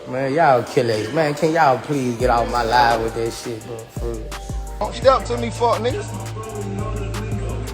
Man, y'all killers. Man, can y'all please get off my live with that shit, bro? For real. Don't step to me, fuck niggas.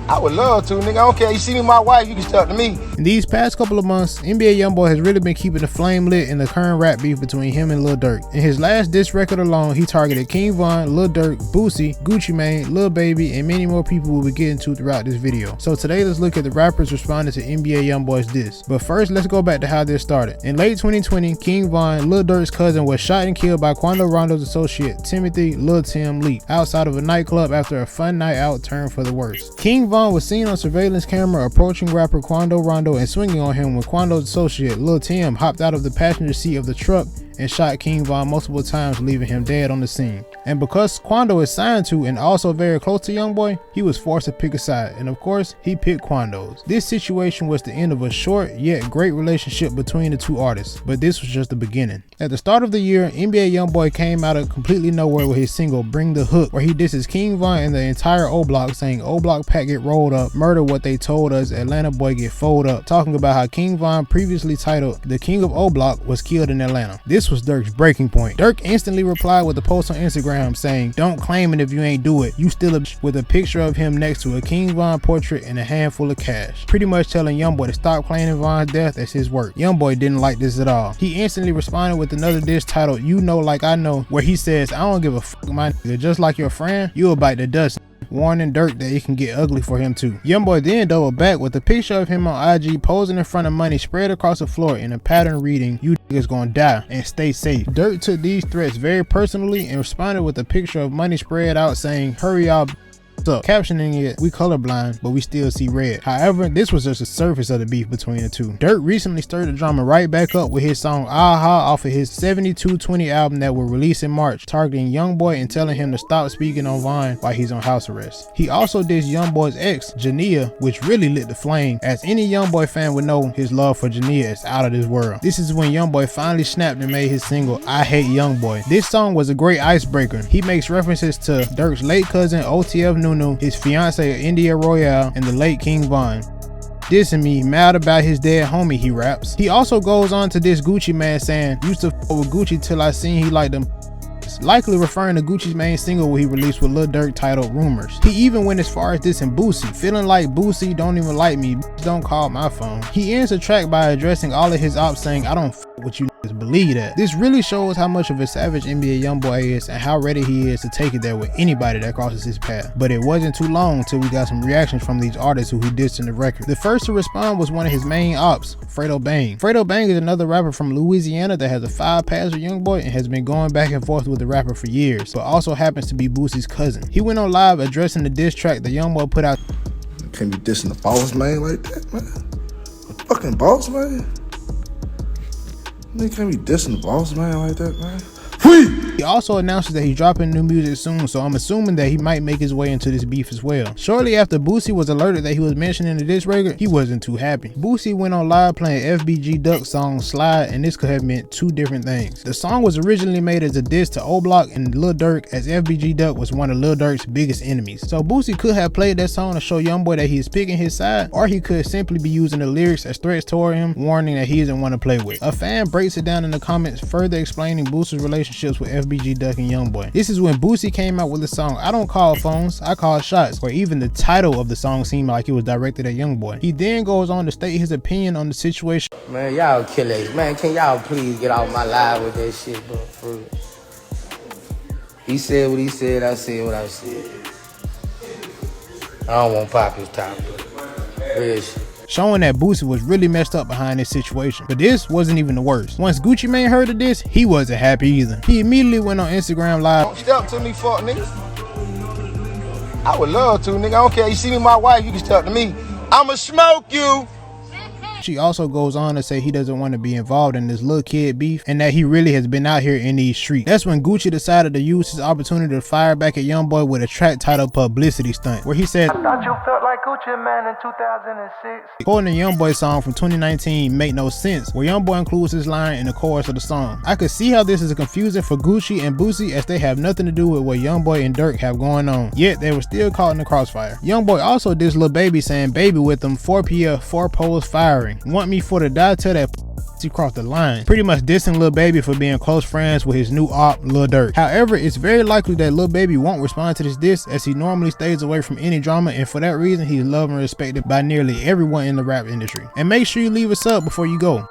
I would love to, nigga. I don't care. You see me, my wife, you can step to me. In these past couple of months, NBA Youngboy has really been keeping the flame lit in the current rap beef between him and Lil Durk. In his last diss record alone, he targeted King Von, Lil Durk, Boosie, Gucci Mane, Lil Baby, and many more people we'll be getting to throughout this video. So today, let's look at the rappers responding to NBA Youngboy's diss. But first, let's go back to how this started. In late 2020, King Von, Lil Durk's cousin, was shot and killed by Quando Rondo's associate, Timothy Lil Tim Leak, outside of a nightclub after a fun night out turned for the worse. King Von was seen on surveillance camera approaching rapper Quando Rondo and swinging on him when Quando's associate Lil Tim hopped out of the passenger seat of the truck and shot King Von multiple times, leaving him dead on the scene. And because Quando is signed to and also very close to Youngboy, he was forced to pick a side, and of course, he picked Quando's. This situation was the end of a short yet great relationship between the two artists, but this was just the beginning. At the start of the year, NBA Youngboy came out of completely nowhere with his single Bring the Hook, where he disses King Von and the entire O Block, saying O Block pack get rolled up, murder what they told us, Atlanta boy get folded up, talking about how King Von, previously titled The King of O Block, was killed in Atlanta. This was Durk's breaking point. Durk instantly replied with a post on Instagram saying, "Don't claim it if you ain't do it. You still a," with a picture of him next to a King Von portrait and a handful of cash. Pretty much telling Youngboy to stop claiming Von's death as his work. Youngboy didn't like this at all. He instantly responded with another diss titled You Know Like I Know, where he says, "I don't give a fuck, my nigga. Just like your friend, you'll bite the dust," warning Durk that it can get ugly for him too. Youngboy then doubled back with a picture of him on IG posing in front of money spread across the floor in a pattern reading, "You niggas gonna die and stay safe." Durk took these threats very personally and responded with a picture of money spread out saying, "Hurry y'all up," captioning it, "We colorblind, but we still see red." However, this was just the surface of the beef between the two. Durk recently stirred the drama right back up with his song Aha off of his 7220 album that will release in March, targeting Youngboy and telling him to stop speaking on Vine while he's on house arrest. He also dissed Youngboy's ex, Jania, which really lit the flame, as any Youngboy fan would know his love for Jania is out of this world. This is when Youngboy finally snapped and made his single I Hate YoungBoy. This song was a great icebreaker. He makes references to Durk's late cousin OTF Nunu, his fiance India Royale, and the late King Von. Dissing me, mad about his dead homie, he raps. He also goes on to diss Gucci Mane, saying, "Used to f with Gucci till I seen he liked them," likely referring to Gucci's main single he released with Lil Durk titled Rumors. He even went as far as dissing Boosie, feeling like Boosie don't even like me, don't call my phone. He ends the track by addressing all of his ops, saying, "I don't f with you niggas, believe that." This really shows how much of a savage NBA Youngboy is and how ready he is to take it there with anybody that crosses his path. But it wasn't too long till we got some reactions from these artists who he dissed in the record. The first to respond was one of his main ops, Fredo Bang. Fredo Bang is another rapper from Louisiana that has a 5 pass with Youngboy and has been going back and forth with the rapper for years, but also happens to be Boosie's cousin. He went on live addressing the diss track that Youngboy put out. Can't be dissing the boss man like that, man. The fucking boss man. Nigga can't be dissing the boss man like that, man. He also announces that he's dropping new music soon, so I'm assuming that he might make his way into this beef as well. Shortly after Boosie was alerted that he was mentioned in the diss record, he wasn't too happy. Boosie went on live playing FBG Duck's song Slide, and this could have meant two different things. The song was originally made as a diss to O Block and Lil Durk, as FBG Duck was one of Lil Durk's biggest enemies. So Boosie could have played that song to show Youngboy that he is picking his side, or he could simply be using the lyrics as threats toward him, warning that he isn't one to play with. A fan breaks it down in the comments, further explaining Boosie's relationships with FBG Duck and Youngboy. This is when Boosie came out with the song I Don't Call Phones, I Call Shots, where even the title of the song seemed like it was directed at Youngboy. He then goes on to state his opinion on the situation. Man, y'all killers. Man, can y'all please get off my live with that shit, bro? For real. He said what he said, I said what I said. I don't want to pop his top, but real shit. Showing that Boosie was really messed up behind this situation. But this wasn't even the worst. Once Gucci Mane heard of this, he wasn't happy either. He immediately went on Instagram live. Don't step to me, fuck niggas. I would love to, nigga. I don't care. You see me, my wife, you can step to me. I'ma smoke you. She also goes on to say he doesn't want to be involved in this little kid beef and that he really has been out here in these streets. That's when Gucci decided to use his opportunity to fire back at Youngboy with a track titled Publicity Stunt, where he said, "I thought you felt like Gucci Man in 2006. Quoting the Youngboy song from 2019 Make No Sense, where Youngboy includes his line in the chorus of the song. I could see how this is confusing for Gucci and Boosie, as they have nothing to do with what Youngboy and Durk have going on, yet they were still caught in the crossfire. Youngboy also dissed Lil Baby, saying baby with them 4 PF 4 poles firing. Want me for to die, tell that he crossed the line, pretty much dissing Lil Baby for being close friends with his new op, Lil Durk. However, it's very likely that Lil Baby won't respond to this diss, as he normally stays away from any drama, and for that reason, he's loved and respected by nearly everyone in the rap industry. And make sure you leave a sub before you go.